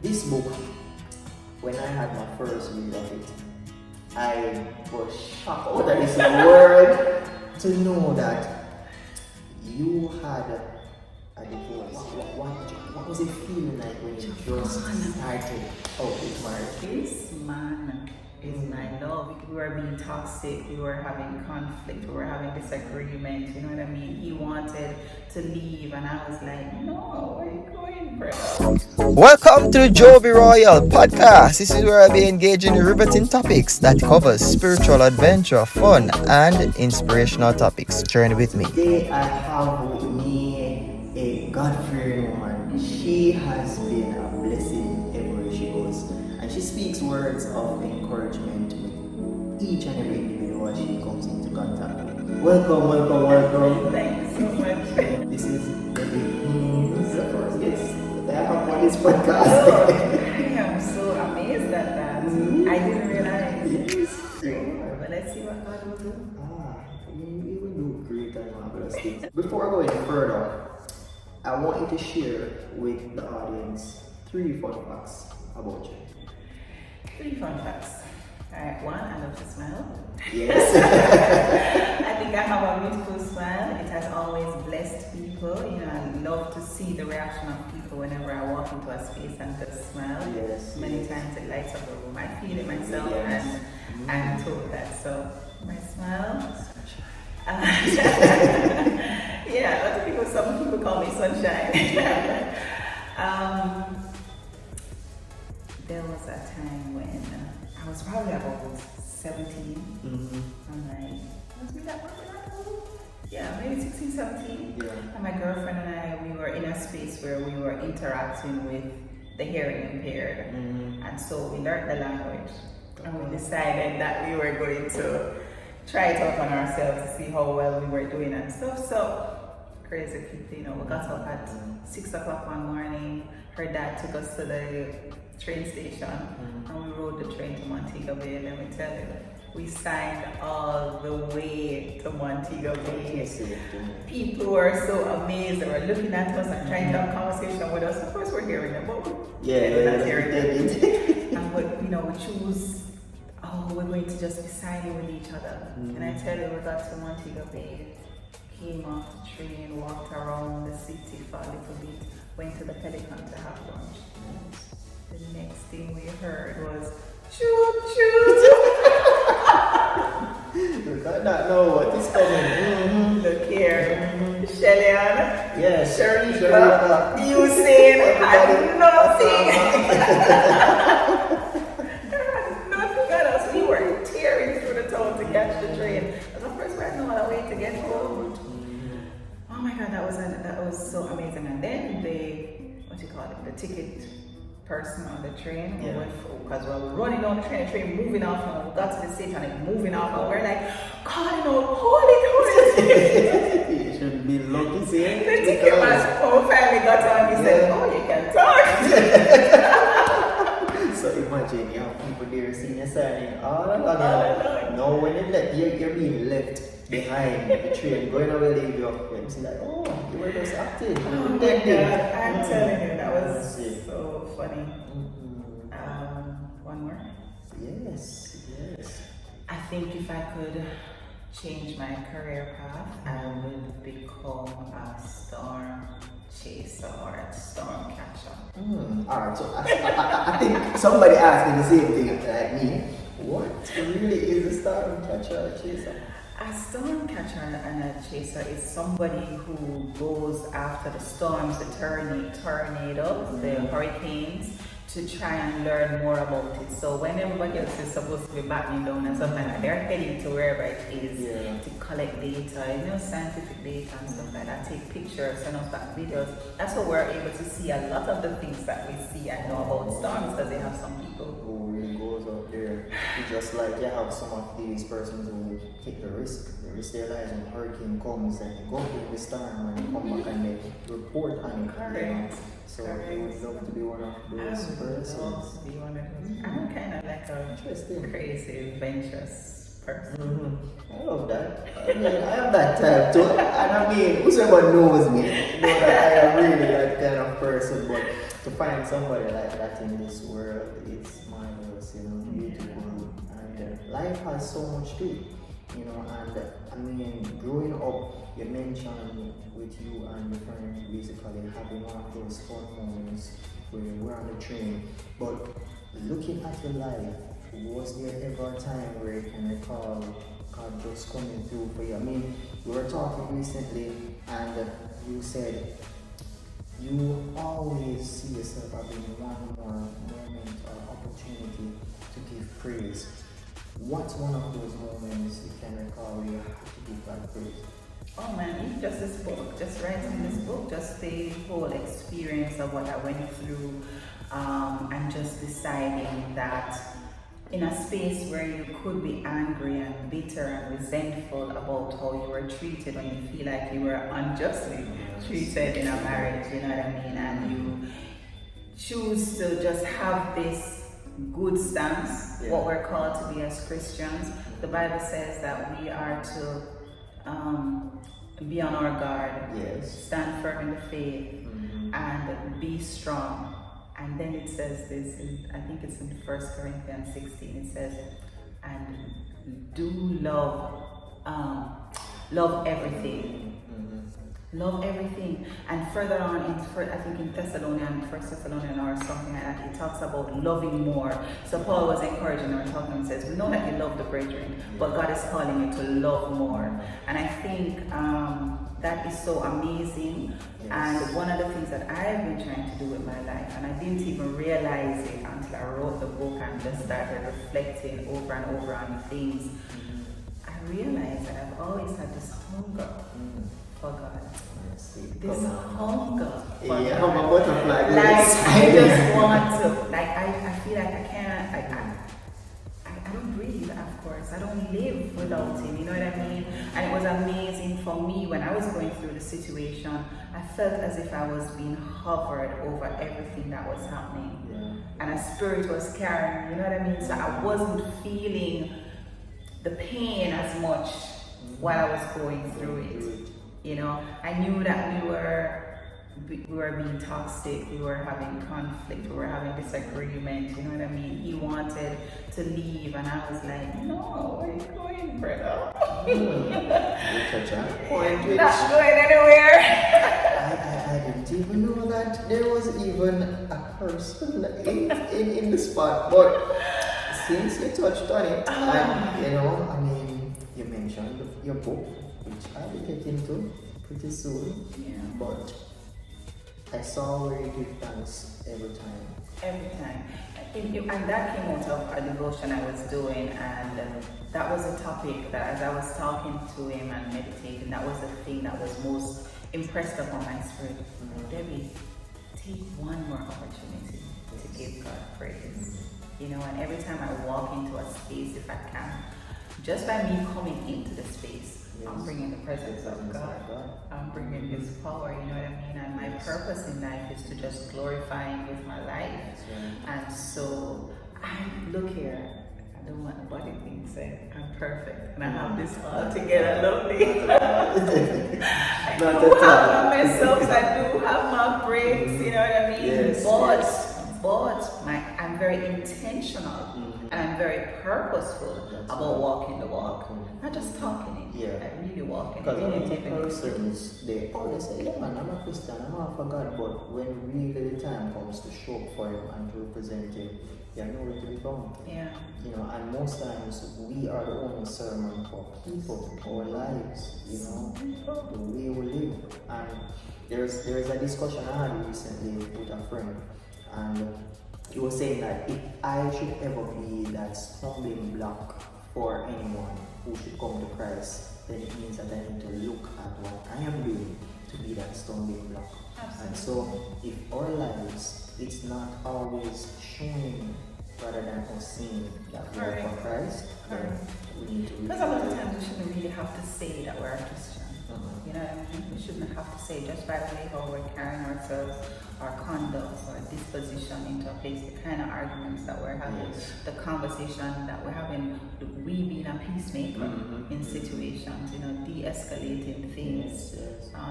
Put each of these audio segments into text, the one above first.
This book, when I had my first read of it, I was shocked out of this word to know that you had a divorce. What was it feeling like when you just started out with marriage? This man is my love. We were being toxic, we were having conflict, we were having disagreement, you know what I mean? He wanted to leave and I was like, no, where are you going, brother? Welcome to the Joby Royal podcast. This is where I'll be engaging in riveting topics that covers spiritual adventure, fun, and inspirational topics. Journey with me. Today I have with me a God-fearing woman. She has been a blessing everywhere she goes. And she speaks words of encouragement with each and every individual she comes into contact with. Welcome. Thank you so much. This is Debbie Haynes, the first guest that I have on this podcast. I am so amazed at that. I didn't realize. Yes. But let's see what God will do. You will do great and marvelous things. Before I go any further, I want you to share with the audience 3 fun facts about you. 3 fun facts. Alright, 1, I love to smile. Yes. I think I have a beautiful smile. It has always blessed people. You know, I love to see the reaction of people whenever I walk into a space and just smile. Yes. Many times it lights up the room. I feel it myself Yes. and I'm told that. So, my smile. Yeah, a lot of people, some people call me sunshine. There was a time when I was probably about 17. I'm like, was me that one? Yeah, maybe 16, 17. Yeah. And my girlfriend and I, we were in a space where we were interacting with the hearing impaired. And so we learned the language. And we decided that we were going to try it out on ourselves to see how well we were doing and stuff. So, crazy people, you know, we got up at 6 o'clock one morning. Her dad took us to the train station and we rode the train to Montego Bay. Let me tell you, we signed all the way to Montego Bay. People were so amazed. They were looking at us and trying to have a conversation with us. Of course, we're hearing them, but we're not hearing them. And but you know, we choose. Oh, we're going to just be signing with each other. And I tell you, we got to Montego Bay, came off the train, walked around the city for a little bit, went to the Pelican to have lunch. The next thing we heard was choo choo. You got not know what is coming. Look here, Shellyan, Yes. Sharika, Usain, had nothing at us. We were tearing through the town to catch the train. And of course, we had no other way to get home. Oh my God, that was so amazing. And then the ticket person on the train, because we were running down the train moving off, and we got to the station and it moving off, and we're like, calling out, hold it. You should be lucky seeing The ticket man, finally got on, he said, oh, you can talk. So imagine you have people there seeing you signing all along. No, when you're being left behind the train, going away, leave you up. You see like, oh, you were just acting. Oh my God, I'm telling you, that was so funny. One more. Yes. I think if I could change my career path, I would become a storm chaser or a storm catcher. Alright, so I think somebody asked me the same thing like me. What really is a storm catcher or chaser? A storm catcher and a chaser is somebody who goes after the storms, the tornadoes, the hurricanes, to try and learn more about it. So when everybody else is supposed to be battening down and stuff like that, they're heading to wherever it is to collect data, scientific data and stuff like that, take pictures, send us back videos. That's how we're able to see a lot of the things that we see and know about storms, because they have some people who really goes out there. It's just like you have some of these persons who take the risk. They risk their lives when hurricane comes and they go through the storm and they come back and they report on it. Correct. So I would love to be one of those persons. I'm kind of like a crazy, adventurous person. I love that. I mean, I have that type too. And I mean, whosoever knows me, know that I am really that kind of person. But to find somebody like that in this world, it's marvelous, beautiful. And life has so much to it, and I mean, growing up, you mentioned with you and your friend basically having one of those fun moments where you were on the train, but looking at your life, was there ever a time where you can recall God just coming through for you? I mean, we were talking recently and you said you always see yourself having one more moment or opportunity to give praise. What's one of those moments you can recall where you have to give God praise? Oh man, even just this book, just writing this book, just the whole experience of what I went through, and just deciding that in a space where you could be angry and bitter and resentful about how you were treated when you feel like you were unjustly treated in a marriage, you know what I mean, and you choose to just have this good stance, what we're called to be as Christians. The Bible says that we are to be on our guard, stand firm in the faith, and be strong. And then it says this, I think it's in 1 Corinthians 16, it says, and do love everything. Love everything. And further on, I think in 1 Thessalonians or something like that, it talks about loving more. So Paul was encouraging or talking and says, we know that you love the brethren, but God is calling you to love more. And I think that is so amazing. And one of the things that I've been trying to do with my life, and I didn't even realize it until I wrote the book and just started reflecting over and over on things, I realized that I've always had this hunger for God. This hunger for God. I'm a butterfly. Like, I just want to, like, I feel like I can't, I don't breathe, of course. I don't live without Him, you know what I mean? And it was amazing for me when I was going through the situation. I felt as if I was being hovered over everything that was happening. And a spirit was carrying me, you know what I mean? So I wasn't feeling the pain as much while I was going through it. You know, I knew that we were being toxic, we were having conflict, we were having disagreement, you know what I mean? He wanted to leave and I was like, no, where are you going, brother? Not going anywhere. I didn't even know that there was even a person in the spot, but since you touched on it, and, I mean, you mentioned your book, which I'll be getting to pretty soon, but I saw where you give thanks every time. Every time. And that came out of a devotion I was doing, and that was a topic that as I was talking to him and meditating, that was the thing that was most impressed upon my spirit. Debbie, take one more opportunity to give God praise. You know, and every time I walk into a space, if I can, just by me coming into the space, I'm bringing the presence of God. I'm bringing His power, you know what I mean? And my purpose in life is to just glorify Him with my life. And so, look here, I don't want nobody to think that I'm perfect and I have this all together, lovely. I do have my mess ups, I do have my breaks, you know what I mean? But I'm very intentional and I'm very purposeful about walking the walk. Not just talking it, I really walking it. Because a lot of persons, they always say, yeah man, I'm a Christian, I'm all for God, but when really the time comes to show up for Him and to represent Him, you're nowhere to be found. You know, and most times we are the only sermon for people, our lives, you know, the way we live. And there's a discussion I had recently with a friend, and he was saying that if I should ever be that stumbling block for anyone who should come to Christ, then it means that I need to look at what I am doing to be that stumbling block. And so if our lives, it's not always showing rather than us seeing that we are for Christ, then we need to because a lot of times we shouldn't really have to say that we're a Christian. You know what I mean? We shouldn't have to say, just by the way how we're carrying ourselves, our conduct, our disposition into a place, the kind of arguments that we're having, the conversation that we're having, we being a peacemaker in situations, you know, de-escalating things,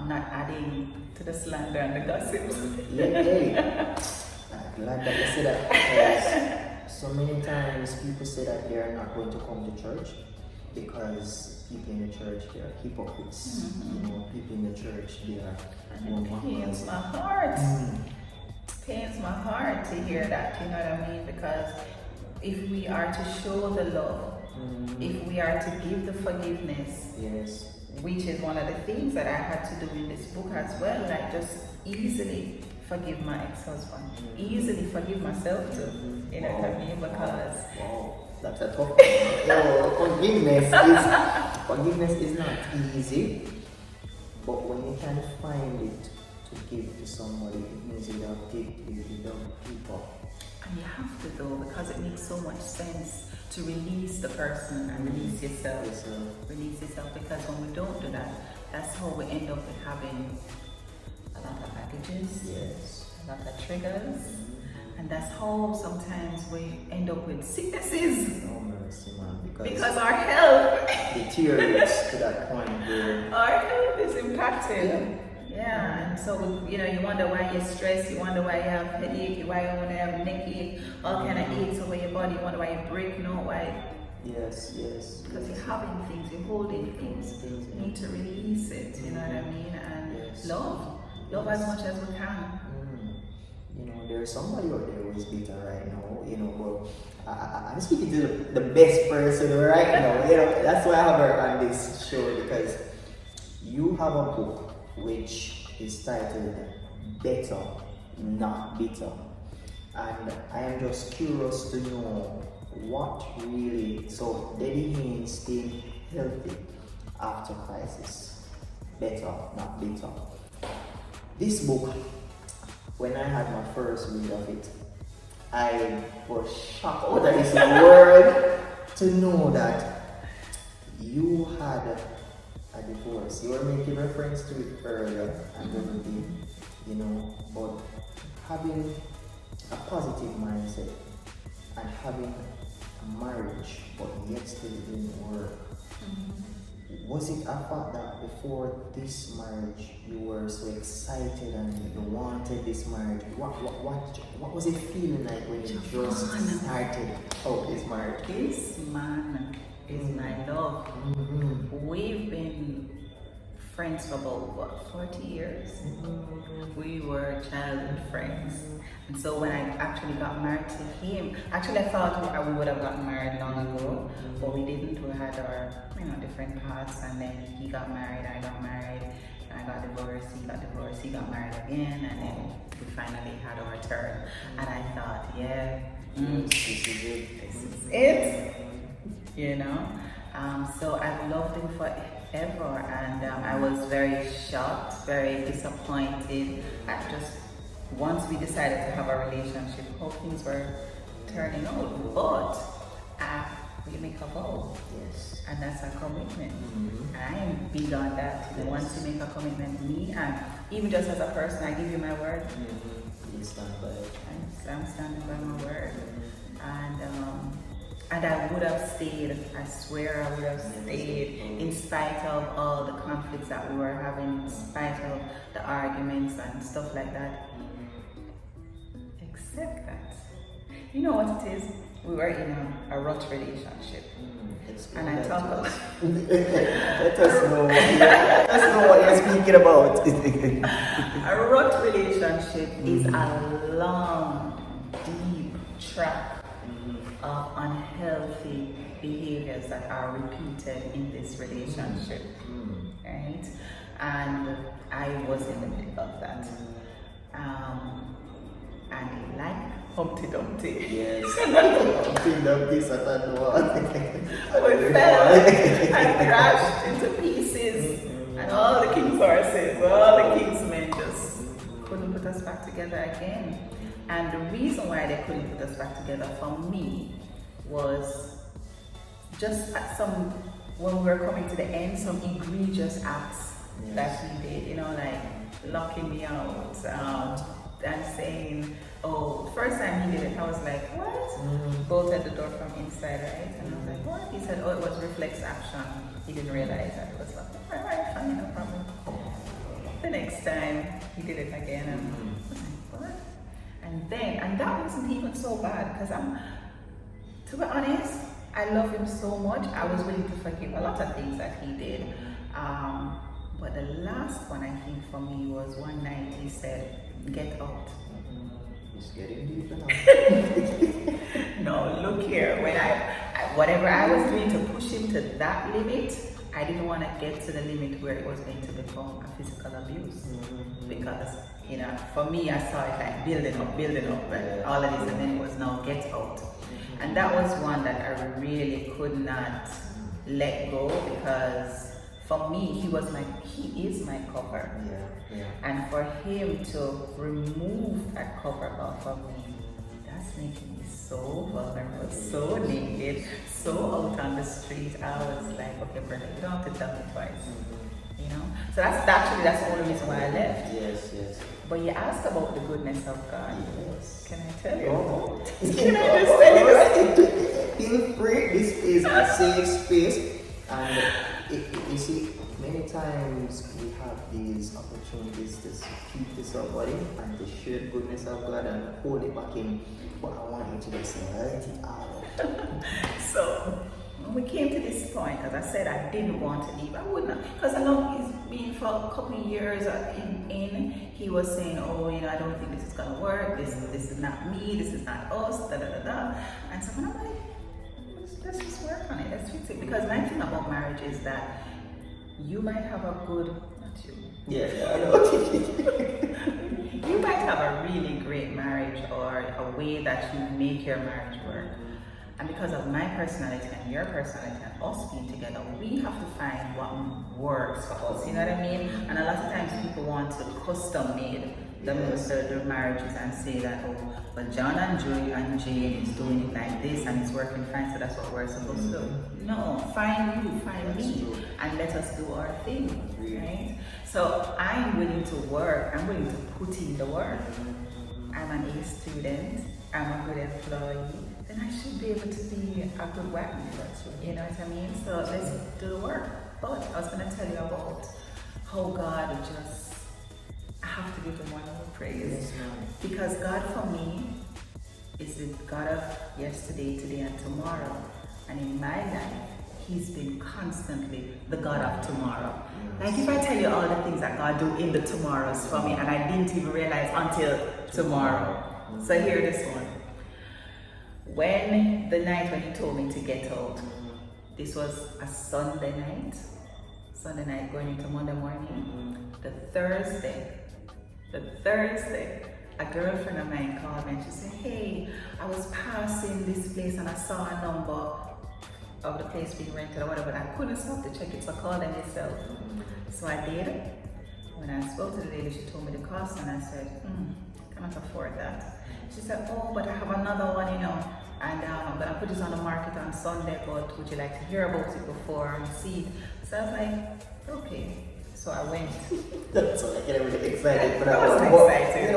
not adding to the slander and the gossips. Glad that you said that because so many times people say that they are not going to come to church because people in the church they are hypocrites. You know, people in the church they are And it pains my heart. Pains my heart to hear that, you know what I mean? Because if we are to show the love, if we are to give the forgiveness, yes, which is one of the things that I had to do in this book as well, like just easily forgive my ex-husband, easily forgive myself too, you know what I mean? Because wow, that's a tough one. No, forgiveness is not easy, but when you can find it to give to somebody, it means you love people. and you have to though, because it makes so much sense to release the person and release yourself. Yes, sir. Release yourself, because when we don't do that, that's how we end up with having a lot of packages, Yes. a lot of triggers, and that's how sometimes we end up with sicknesses No mercy, man, because our health, deteriorates to that point where our health is impacted. Yeah, and so you know, you wonder why you're stressed, you wonder why you have headache, why you want to have neck ache, all kind of aches over your body, you wonder why you break, no, why? yes, Because you're having things, you're holding things, you need to release it, you know what I mean? And Yes. love as much as we can. You know, there's somebody out there who is bitter right now, you know, but I'm speaking to the best person right now, you know, that's why I have her on this show, because you have a book which is titled Better, Not Bitter. And I am just curious to know what really, so Debbie Haynes staying healthy after crisis. Better, not bitter. This book, when I had my first read of it, I was shocked out of this word to know that you had a divorce. You were making reference to it earlier and everything, you know, but having a positive mindset and having a marriage, but yet still it didn't work. Was it a fact that before this marriage you were so excited and you wanted this marriage? What was it feeling like when you just started out this marriage? This man is my love. We've been friends for about 40 years. We were childhood friends. And so when I actually got married to him, actually I thought we would have gotten married long ago, but we didn't. We had our different paths, and then he got married, I got married, I got divorced, he got married again, and then we finally had our turn. And I thought, yeah, This is it. this is it, you know. So I've loved him forever, and I was very shocked, very disappointed at just once we decided to have a relationship, how things were turning out. But we make a vow, Yes. and that's a commitment. And I am big on that. You know, once you make a commitment, me and even just as a person, I give you my word. You stand by it. I'm standing by my word. And I would have stayed, I swear I would have stayed in spite of all the conflicts that we were having, in spite of the arguments and stuff like that. Except that, you know what it is? We were in a rut relationship. And I talk about Let us know what you're speaking about. a rut relationship is a long, deep track of unhealthy behaviors that are repeated in this relationship, right? And I was in the middle of that. And like Humpty Dumpty, Yes. Humpty Dumpty sat on the wall. we fell and crashed into pieces, and all the king's horses, all the king's men just couldn't put us back together again. And the reason why they couldn't put us back together for me was just at when we were coming to the end, some egregious acts that he did, you know, like locking me out, and saying, oh, first time he did it, I was like, what? Bolted the door from inside, right? And I was like, what? He said, oh, it was reflex action. He didn't realize that it was like, all right, fine, no problem. The next time he did it again, and I was like, what? And that wasn't even so bad because to be honest, I love him so much. I was willing to forgive a lot of things that he did. But the last one I think for me was one night he said, "Get out." It's getting deep now. No, look here. When whatever I was doing to push him to that limit, I didn't want to get to the limit where it was going to become a physical abuse. Because, for me, I saw it like building up, and all of this, and then it was now get out. And that was one that I really could not let go because for me, he is my cover. Yeah. And for him to remove that cover off of me, that's making me so vulnerable, so naked, so out on the street. I was like, okay, brother, you don't have to tell me twice. So that's the only reason why I left. Yes. But you asked about the goodness of God. Yes. Can I tell you? Oh. Can I just tell you? Feel free. This is a safe space, and you see, many times we have these opportunities to speak to somebody and to share the goodness of God and hold it back in. But I want you to just let it out. So when we came to this point, as I said, I didn't want to leave. I wouldn't, because I know he's been for a couple of years in. He was saying, "Oh, I don't think this is gonna work. This is not me. This is not us." Da da da da. And so I'm like, let's just work on it. Let's fix it. Because my thing about marriage is that you might have a good, not you. Yeah, I know. You might have a really great marriage or a way that you make your marriage work. And because of my personality and your personality and us being together, we have to find what works for us. You know what I mean? And a lot of times people want to custom made the marriages and say that, "Oh, but John and Joy and Jane is doing it like this and it's working fine, so that's what we're supposed to do." No, find you, find me, and let us do our thing, right? So I'm willing to work. I'm willing to put in the work. I'm an A student. I'm a good employee. Then I should be able to be a good wife. You know what I mean? So let's do the work. But I was going to tell you about how God I have to give him one more praise. Yes, because God for me is the God of yesterday, today, and tomorrow. And in my life, he's been constantly the God of tomorrow. Like if I tell you all the things that God do in the tomorrows for me, and I didn't even realize until tomorrow. So hear this one. When the night when he told me to get out, this was a Sunday night going into Monday morning. The Thursday, a girlfriend of mine called me and she said, "Hey, I was passing this place and I saw a number of the place being rented or whatever, but I couldn't stop to check it, so I called them myself." So I did. When I spoke to the lady, she told me the cost and I said, cannot afford that. She said, "Oh, but I have another one, and I'm gonna put this on the market on Sunday, but would you like to hear about it before you see it?" So I was like, okay. So I went. That's why I get really excited for that I was one. excited,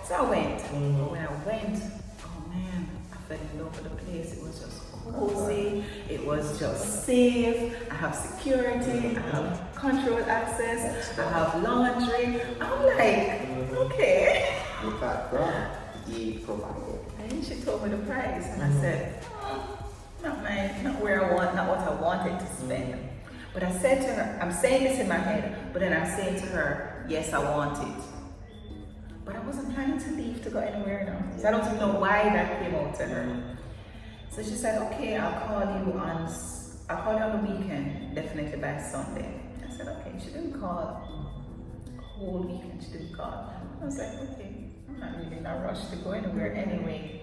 So I went. But when I went, oh man, I fell in love with the place. It was just cozy. It was just safe. I have security. I have controlled access. I have laundry. I'm like, okay. Look at God. He provided. And then she told me the price, and I said, not where I want, not what I wanted to spend. But I said to her, I'm saying this in my head, but then I'm saying to her, yes, I want it. But I wasn't planning to leave to go anywhere now. So I don't even know why that came out to her. So she said, okay, I'll call you on the weekend, definitely by Sunday. I said, okay. She didn't call the whole weekend, she didn't call. I was like, okay, I'm not really in a rush to go anywhere anyway.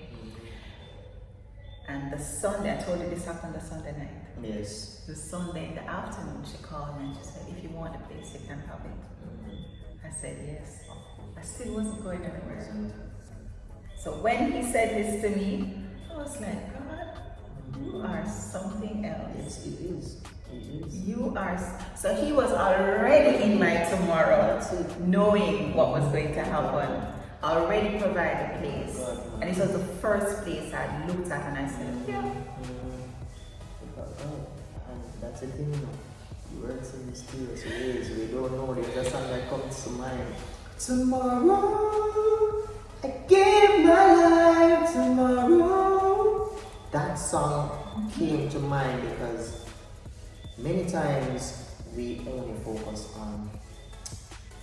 And the Sunday, I told you this happened the Sunday night. Yes. The Sunday in the afternoon, she called me and she said, if you want the place, you can have it. I said, yes. I still wasn't going anywhere. So when he said this to me, I was like, God, you are something else. Yes, it is. It is. You are. So he was already in my tomorrow, knowing what was going to happen, already provided a place. And it was the first place I looked at and I said, yeah. And that's the thing, He works in mysterious ways. We don't know. There's a song that comes to mind. Tomorrow, I gave my life tomorrow. That song came to mind because many times we only focus on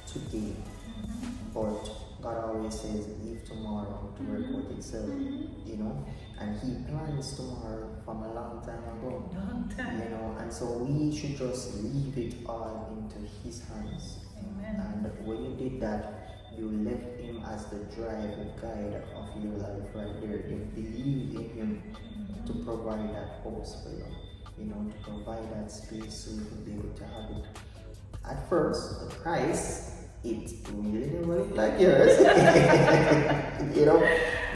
today, but God always says, leave tomorrow to report itself, you know, and He plans tomorrow from a long time ago, you know, and so we should just leave it all into His hands. Amen. And when you did that, you left Him as the drive, the guide of your life right there. You believe in Him to provide that house for you, you know, to provide that space so you can be able to have it. At first, the price, it really didn't look like yours, you know,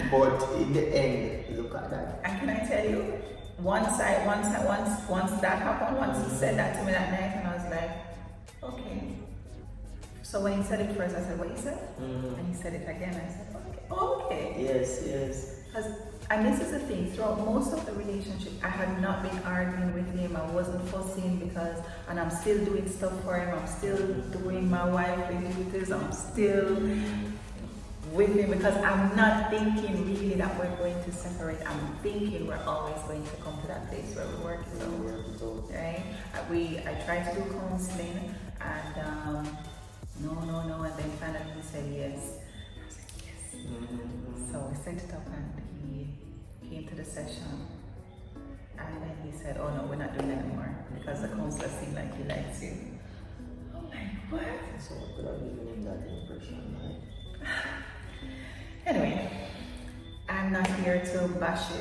but in the end, look at that. And can I tell you, once that happened, once he said that to me that night, and I was like, okay. So when he said it first, I said, what you said? And he said it again, I said, okay. Yes, yes. And this is the thing, throughout most of the relationship, I had not been arguing with him, I wasn't fussing and I'm still doing stuff for him, I'm still doing my wifely duties, I'm still with him because I'm not thinking really that we're going to separate. I'm thinking we're always going to come to that place where we're working out, right? I tried to do counseling and no, and then finally he said yes. I was like, yes. So we set it up and he came to the session and then he said, oh no, we're not doing that anymore because the counselor seemed like he likes you. I'm like, what? So I could have given him that impression, right? Anyway, I'm not here to bash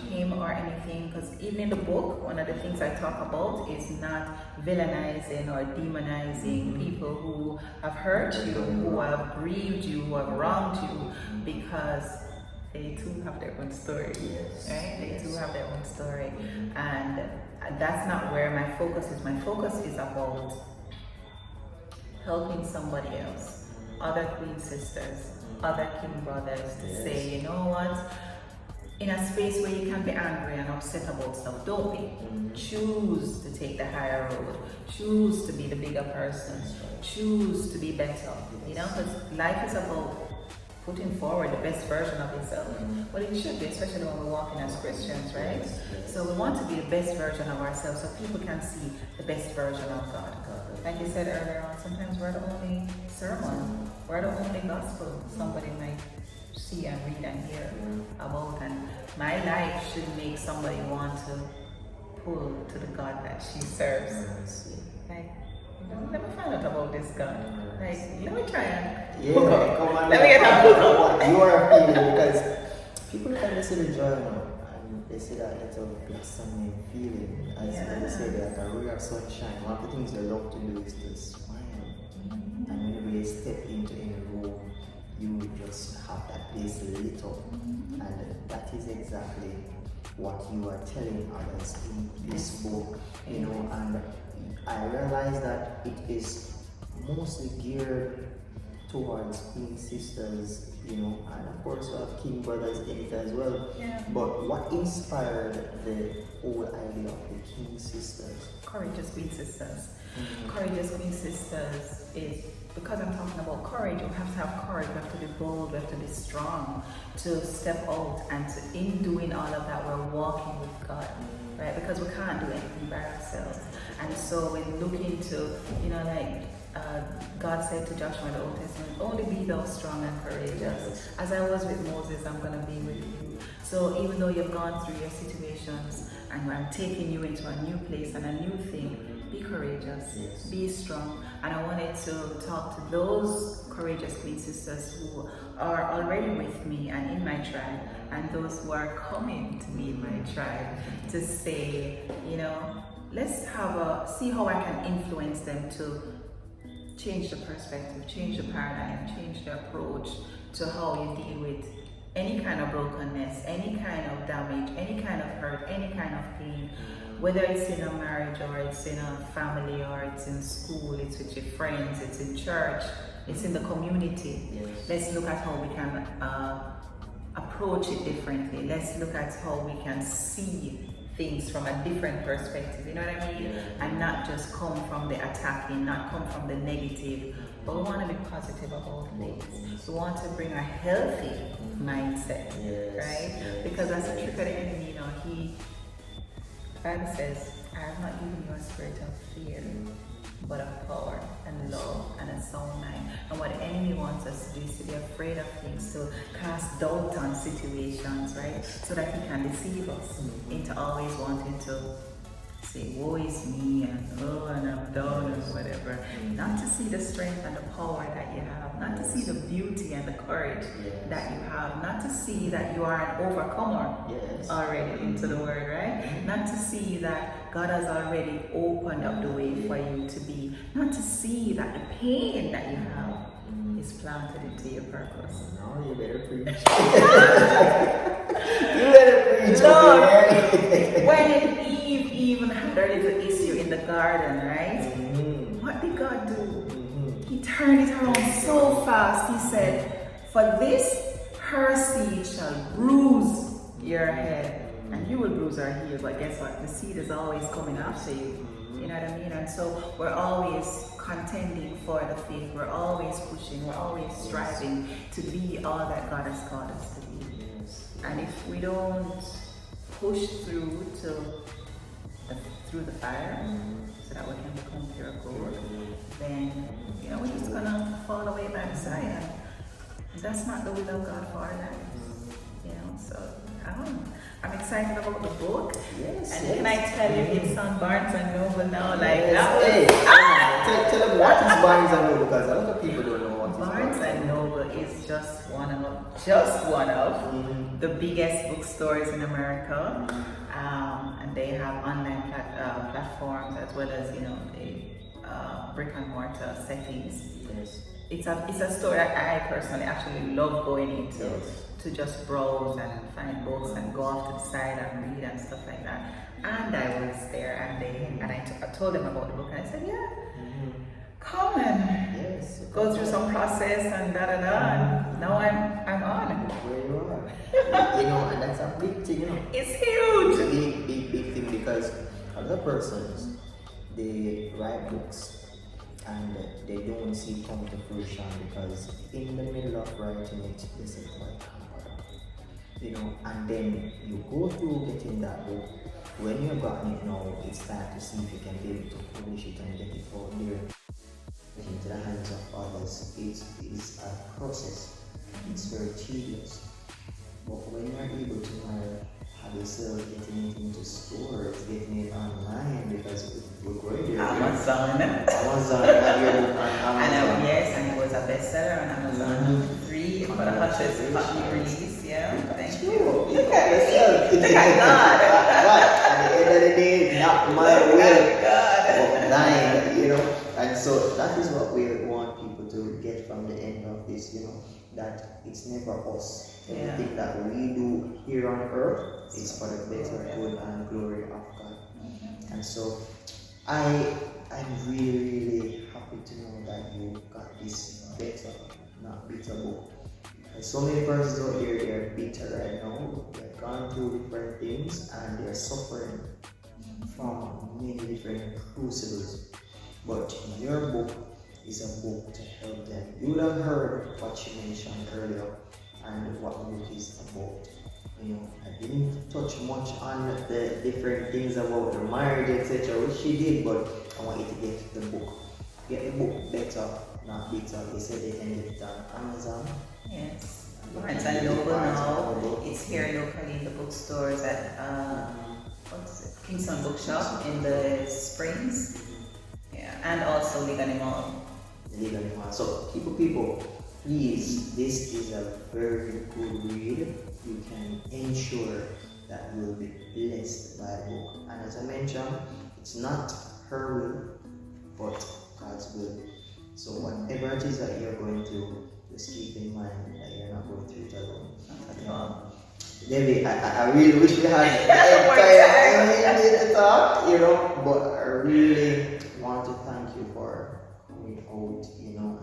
him or anything because even in the book, one of the things I talk about is not villainizing or demonizing people who have hurt you, who have grieved you, who have wronged you, because they too have their own story, right? They too have their own story, and that's not where my focus is. My focus is about helping somebody else, other Queen sisters, other King brothers, to say, you know what, in a space where you can be angry and upset about stuff, don't be. Choose to take the higher road. Choose to be the bigger person. Choose to be better. You know, because life is about putting forward the best version of yourself. Well, it should be, especially when we're walking as Christians, right? So we want to be the best version of ourselves so people can see the best version of God. Like you said earlier on, sometimes we're the only sermon, we're the only gospel somebody might see and read and hear about, and my life should make somebody want to pull to the God that she serves. Like, let me find out about this God. Like, let me try and come on. Let me get a what you are feeling, because people kind of see the joy now, and they see that little blossoming feeling. As they say, that a ray of sunshine. One of the things they love to do is to smile. And whenever you step into any room, you just have that place lit up. And that is exactly what you are telling others in this book, you know, and I realize that it is mostly geared towards Queen sisters, you know, and of course we have King brothers in it as well. But what inspired the whole idea of the King sisters? Courageous Queen sisters. Courageous Queen sisters is, because I'm talking about courage, we have to have courage, we have to be bold, we have to be strong, to step out, and to, in doing all of that, we're walking with God, right? Because we can't do anything by ourselves. And so we're looking to, you know, like God said to Joshua in the Old Testament, only be thou strong and courageous. As I was with Moses, I'm going to be with you. So even though you've gone through your situations and I'm taking you into a new place and a new thing, be courageous, be strong. And I wanted to talk to those courageous Queen sisters who are already with me and in my tribe, and those who are coming to be in my tribe, to say, you know, let's see how I can influence them to change the perspective, change the paradigm, change the approach to how you deal with any kind of brokenness, any kind of damage, any kind of hurt, any kind of pain, whether it's in a marriage or it's in a family or it's in school, it's with your friends, it's in church, it's in the community. Let's look at how we can approach it differently. Let's look at how we can see things from a different perspective, you know what I mean? And not just come from the attacking, not come from the negative, but we want to be positive about things. We want to bring a healthy mindset, right? Yes. Because that's the trick of the enemy, the Bible says, I have not given you a spirit of fear, but of power and love and a sound mind. And what the enemy wants us to do is to be afraid of things, to cast doubt on situations, right? So that he can deceive us into always wanting to say, woe is me, and I'm down, and whatever. Not to see the strength and the power that you have, not to see the beauty and the courage that you have, not to see that you are an overcomer already into the word, right? Not to see that God has already opened up the way for you to be, not to see that the pain that you have is planted into your purpose. No, you better preach. You better preach. Lord, when Eve even had her little issue in the garden, right? What did God do? He turned it around so fast. He said, for this, her seed shall bruise your head, and you will bruise her heel. But guess what? The seed is always coming after you. You know what I mean? And so we're always contending for the faith. We're always pushing. We're always striving to be all that God has called us to be. And if we don't push through the fire, so that we can become pure gold, then we're just gonna fall away by the side. And that's not the will of God for our lives. So I'm excited about the book. And can I tell you, it's on Barnes and Noble now? Tell them what is Barnes and Noble, because a lot of people don't know what Barnes and Noble is just one of the biggest bookstores in America, and they have online platforms as well as the brick and mortar settings. It's a store that I personally actually love going into. To just browse and find books and go off to the side and read and stuff like that. And I was there, and I told them about the book, and I said, come and go through some process and and now I'm on. Where you are. And that's a big thing, It's huge. It's a big thing, because other persons, they write books and they don't see it come to fruition, because in the middle of writing it, they say, and then you go through getting that book. When you've gotten it now, it's time to see if you can be able to publish it and get it out there into the hands of others. It is a process. It's very tedious. But when you're able to have yourself getting it into stores, getting it online, because we're going there. Amazon, have your book on Amazon. And it was a bestseller on Amazon. Free for the hottest copy release. Thank you. Look at yourself. Look at God. But at the end of the day, not my will, but thine, And so that is what we want people to get from the end of this, that it's never us. Everything that we do here on earth is for the better good and glory of God. And so I'm really, really happy to know that you got this better, not bitter book. There's so many persons out there, they're bitter right now. They've gone through different things and they're suffering from many different crucibles. But your book is a book to help them. You would have heard what she mentioned earlier and what the book is about. I didn't touch much on the different things about the marriage, etc., which she did, but I want you to get the book. Get the book better, not bitter. They said they can get it on Amazon. Yes. Barnes and Noble now. It's here locally in the bookstores at Kingston Bookshop in the Springs. And also Legally Mall. So people, please, this is a very good read. You can ensure that you will be blessed by the book. And as I mentioned, it's not her will, but God's will. So whatever it is that you're going through, just keep in mind that you're not going through it alone. Debbie, I really wish we had the entire time to talk, but I really want to thank you for coming out,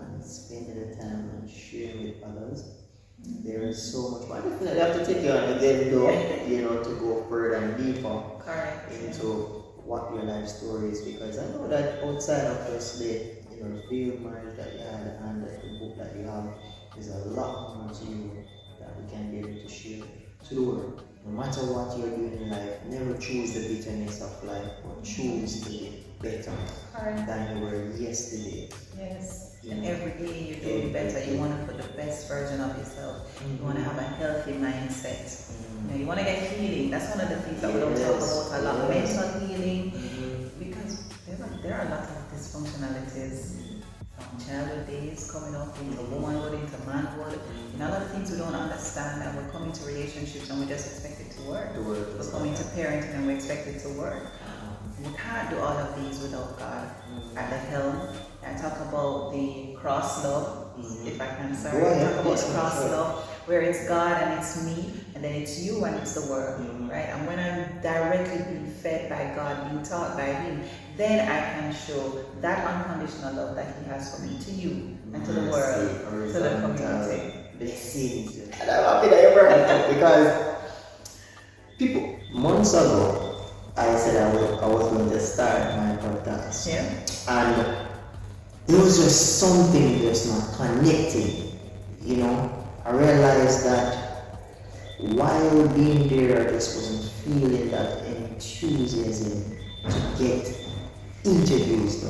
and spending the time and sharing with others. There is so much more. I definitely have to take you on again, though, to go further and deeper into what your life story is, because I know that outside of just the your failed marriage that you had and the book that you have, there's a lot more to you that we can be able to share to the world. No matter what you're doing in life, never choose the bitterness of life, but choose to be better than you were yesterday. Yes. And every day you're doing better. You want to put the best version of yourself. You want to have a healthy mindset. You know, you want to get healing. That's one of the things that we don't talk about a lot. Mental healing. Because there are a lot of dysfunctionalities from childhood days coming up into womanhood, into manhood. And a lot of things we don't understand, and we're coming to relationships and we just expect it to work. We're coming to parenting and we expect it to work. We can't do all of these without God at the helm. I talk about the cross love, if I can say. Talk about the cross love, where it's God and it's me, and then it's you and it's the world, right? And when I'm directly being fed by God, being taught by Him, then I can show that unconditional love that He has for me to you and to the world, to the community. Blessings. And I'm happy that you brought it up because people, months ago, I said I was going to start my podcast. Yeah. And there was just something just not connecting. You know, I realized that while being there, I just wasn't feeling that enthusiasm to get introduced.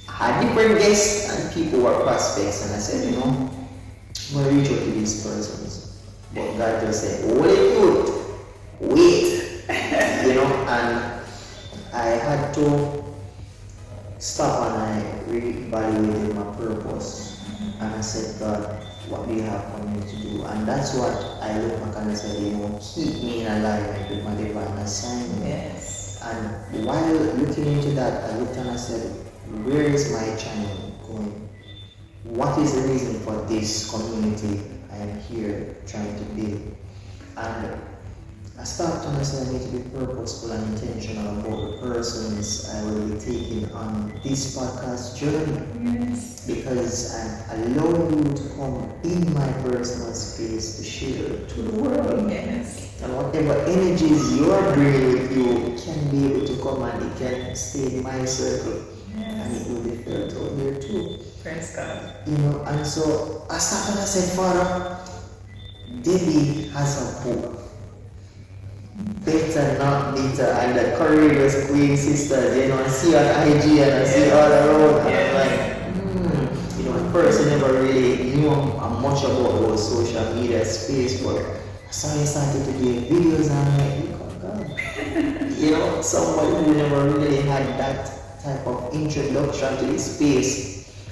I had different guests and people were prospects, and I said, you know, I'm going to reach out to these persons. But God just said, wait. You know, and I had to stop and I reevaluated my purpose. And I said, God, what do you have for me to do? And that's what I look back and I said, you know, keep me in alignment with my divine assignment. Yes. And while looking into that, I looked and I said, where is my channel going? What is the reason for this community I am here trying to build? And I stopped and I said I need to be purposeful and intentional about the persons I will be taking on this podcast journey. Yes. Because I allow you to come in my personal space to share to the world. Yes. And whatever energies you are bringing with you can be able to come and it can stay in my circle. Yes. And it will be felt out here too. Praise God. You know, and so I stopped and I said, Father, Debbie has a book. Better not bitter, and the courageous queen sisters, you know, I see on IG and I see all around, and I'm like, you know, at first I never really knew much about those social media space, but I saw you started to do videos and I'm like, look at God. You know, somebody who never really had that type of introduction to this space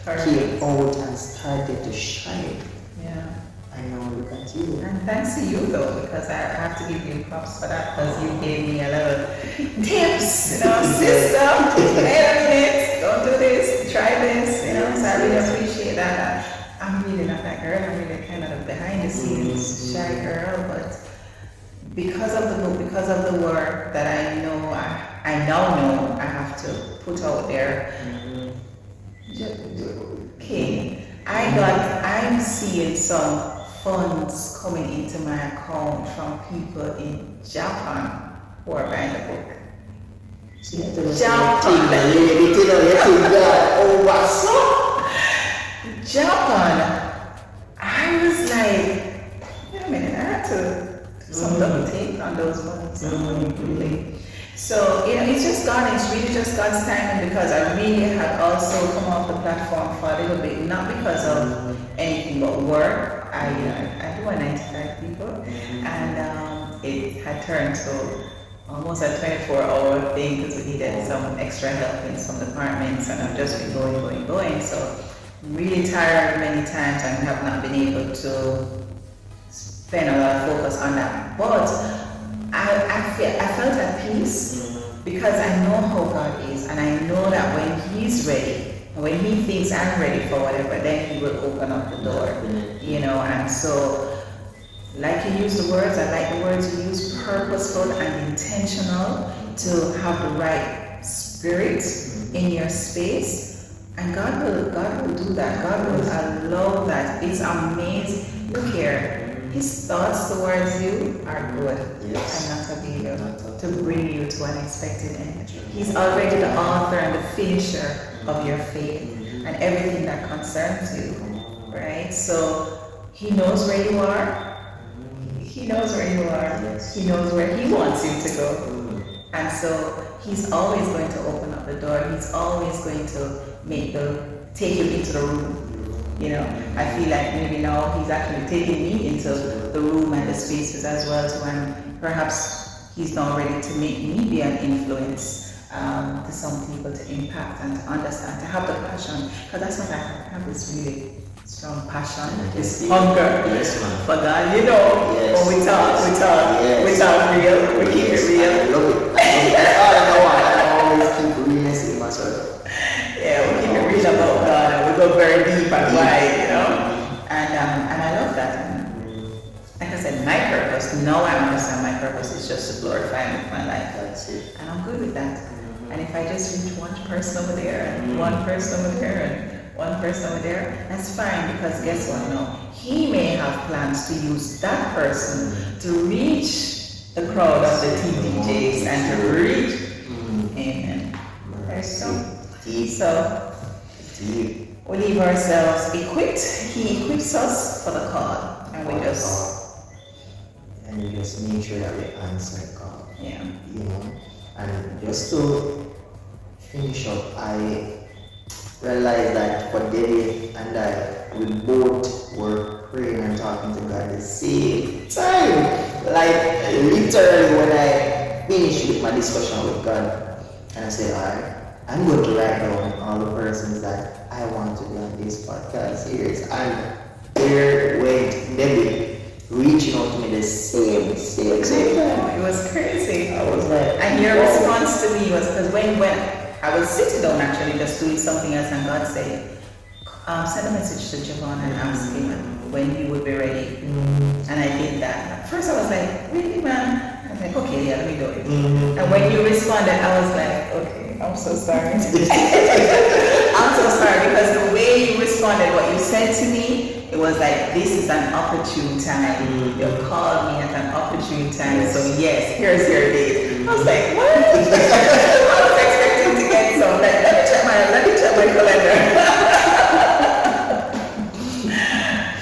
came out and started to shine. Yeah. I know, look at you. And thanks to you though, because I have to give you props for that, because you gave me a lot of tips, you know, sister, wait a minute, don't do this, try this, you know, so I really appreciate that. I'm really not that girl, I'm really kind of the behind the scenes shy girl, but because of the book, because of the work that I know, I now know I have to put out there, okay, I'm seeing some funds coming into my account from people in Japan who are buying the book. Japan. I was like, wait a minute, I had to do some double take on those ones. Really. So, you know, it's just God, it's really just God's timing, because I really had also come off the platform for a little bit, not because of anything but work. I do a 9-to-5 people, and it had turned to almost a 24-hour thing because we needed some extra help in some departments, and I've just been going. So I'm really tired many times and have not been able to spend a lot of focus on that. But I felt at peace because I know how God is, and I know that when He's ready, when He thinks I'm ready for whatever, then He will open up the door, you know. And so, like you use the words, I like the words you use, purposeful and intentional, to have the right spirit in your space, and God will do that. God will allow that. It's amazing. Look here. His thoughts towards you are good, and not of evil, to bring you to an expected end. He's already the author and the finisher of your faith. and everything that concerns you, right? So he knows where you are. He knows where you are. He knows where he wants you to go. And so he's always going to open up the door. He's always going to take you into the room. You know, I feel like maybe now he's actually taking me into the room and the spaces as well, so perhaps he's now ready to make me be an influence to some people, to impact and to understand, to have the passion, because that's what I have this really strong passion, this hunger for God. You know, when we talk real, we keep it real. I love it. That's all I know. I always keep realness in myself. Yeah, we keep it real about God, and we go very deep and wide, you know. And I love that. And like I said, my purpose, now I understand my purpose is just to glorify Him with my life. That's it. And I'm good with that. And if I just reach one person over there, and one person over there, and one person over there, that's fine, because guess what? No, He may have plans to use that person to reach the crowd of the TDJs and to reach. Amen. There's so we leave ourselves equipped. He equips us for the call, and we just make sure that we answer God. Yeah. You know, and just to finish up, I realized that for Debbie and I, we both were praying and talking to God at the same time. Like literally, when I finished with my discussion with God, and I said, alright, I'm going to write down all the persons that I want to be on this podcast series. And there went Debbie reaching out to me the same time. It was crazy. I was like, and your response to me was, because when I was sitting down actually just doing something else, and God said, send a message to Javon and ask him when he would be ready. And I did that. At first I was like, really, man? I was like, okay, yeah, let me do it. And when you responded, I was like, okay, I'm so sorry. I'm so sorry, because the way you responded, what you said to me, it was like, this is an opportune time. You called me at an opportune time, so yes, here's your date. I was like, what? I was expecting to get some, like, let me check my calendar.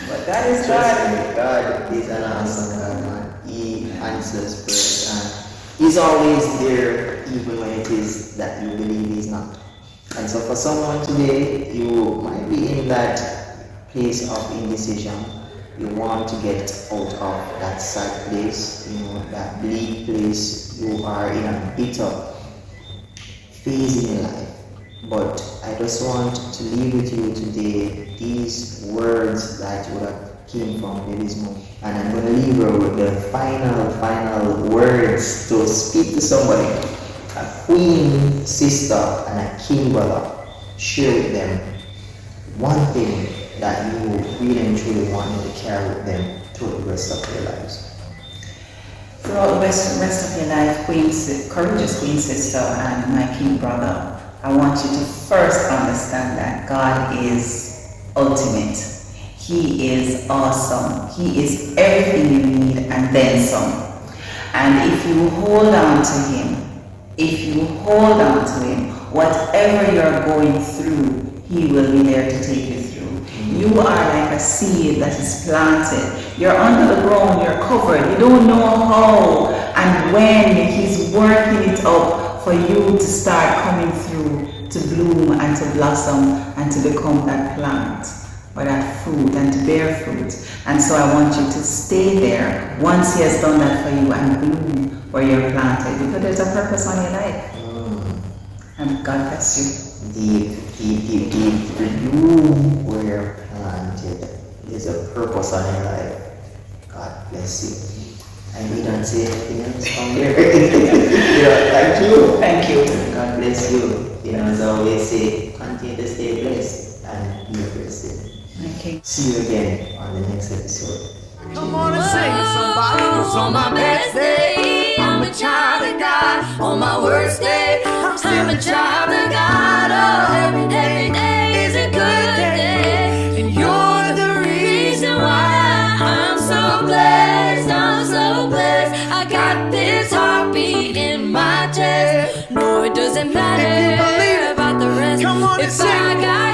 But God is God. God is an awesome God, man. He answers prayers, and He's always there, even when it is that you believe He's not. And so for someone today, you might be in that place of indecision. You want to get out of that sad place, that bleak place. You are in a bitter phase in your life. But I just want to leave with you today these words that would have came from Debbie's mouth. And I'm going to leave her with the final words to speak to somebody. A queen sister and a king brother. Share with them one thing that you really and truly want to carry with them through the rest of their lives. Throughout the rest of your life, courageous queen sister and my king brother, I want you to first understand that God is ultimate. He is awesome. He is everything you need and then some. And if you hold on to Him, whatever you're going through, He will be there to take you through. You are like a seed that is planted. You're under the ground, you're covered. You don't know how and when He's working it up for you to start coming through, to bloom and to blossom and to become that plant or that fruit and to bear fruit. And so I want you to stay there once He has done that for you and bloom where you're planted, because there's a purpose on your life. And God bless you. Deep bloom where you're planted. There's a purpose on your life. God bless you. And we don't say anything else from there. Thank you. Thank you. God bless you. As I always say, continue to stay blessed and be blessed. Okay. See you again on the next episode. Come on and sing it, somebody. 'Cause on my best day, I'm a child of God. On my worst day, I'm still a child of God. Oh, every day is a good day. And you're the reason why I'm so blessed. I'm so blessed. I got this heartbeat in my chest. No, it doesn't matter about the rest. Come on and sing. I got